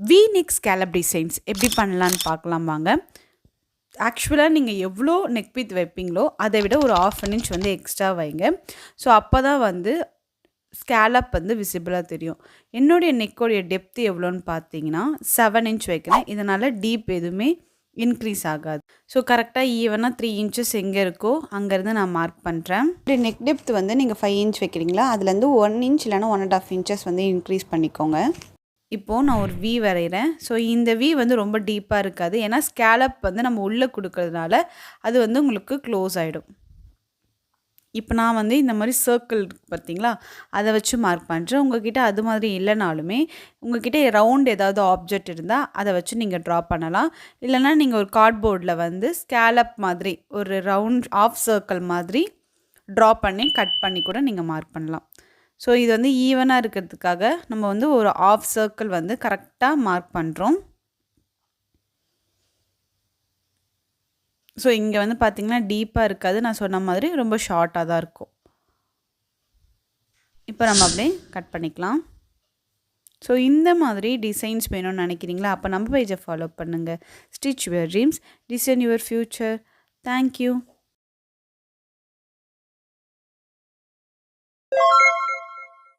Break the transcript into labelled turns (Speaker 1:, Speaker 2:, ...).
Speaker 1: We neck scallop designs எப்படி பண்ணலான்னு பார்க்கலாம் வாங்க. ஆக்சுவலாக நீங்கள் எவ்வளோ நெக் பீத் வைப்பீங்களோ அதை விட ஒரு 1/2 inch வந்து எக்ஸ்ட்ரா வைங்க. ஸோ அப்போ தான் வந்து ஸ்கேலப் வந்து விசிபிளாக தெரியும். என்னுடைய நெக்கோடைய டெப்த் எவ்வளோன்னு பார்த்தீங்கன்னா 7 inch வைக்கிறேன். இதனால் டீப் எதுவுமே இன்க்ரீஸ் ஆகாது. ஸோ கரெக்டாக ஈவனாக 3 inches எங்கே இருக்கோ அங்கேருந்து நான் மார்க் பண்ணுறேன். நெக் டெப்த் வந்து நீங்கள் 5 inch வைக்கிறீங்களா, அதுலேருந்து 1 inch இல்லைனா 1.5 inches வந்து இன்க்ரீஸ் பண்ணிக்கோங்க. இப்போது நான் ஒரு வி வரைகிறேன். ஸோ இந்த வி வந்து ரொம்ப டீப்பாக இருக்காது. ஏன்னா ஸ்கேலப் வந்து நம்ம உள்ளே கொடுக்கறதுனால அது வந்து உங்களுக்கு க்ளோஸ் ஆகிடும். இப்போ நான் வந்து இந்த மாதிரி சர்க்கிள் பார்த்தீங்களா, அதை வச்சு மார்க் பண்ணுறேன். உங்ககிட்ட அது மாதிரி இல்லைனாலுமே உங்ககிட்ட ரவுண்ட் ஏதாவது ஆப்ஜெக்ட் இருந்தால் அதை வச்சு நீங்கள் ட்ரா பண்ணலாம். இல்லைனா நீங்கள் ஒரு கார்ட்போர்டில் வந்து ஸ்கேலப் மாதிரி ஒரு ரவுண்ட் ஆஃப் சர்க்கிள் மாதிரி ட்ரா பண்ணி கட் பண்ணி கூட நீங்கள் மார்க் பண்ணலாம். ஸோ இது வந்து ஈவனாக இருக்கிறதுக்காக நம்ம வந்து ஒரு ஆஃப் சர்க்கிள் வந்து கரெக்டாக மார்க் பண்ணுறோம். ஸோ இங்கே வந்து பார்த்திங்கன்னா டீப்பாக இருக்காது. நான் சொன்ன மாதிரி ரொம்ப ஷார்ட்டாக தான் இருக்கும். இப்போ நம்ம அப்படியே கட் பண்ணிக்கலாம். ஸோ இந்த மாதிரி டிசைன்ஸ் வேணும்னு நினைக்கிறீங்களா, அப்போ நம்ம பேஜை ஃபாலோ பண்ணுங்கள். Stitch your dreams, design your future. Thank you.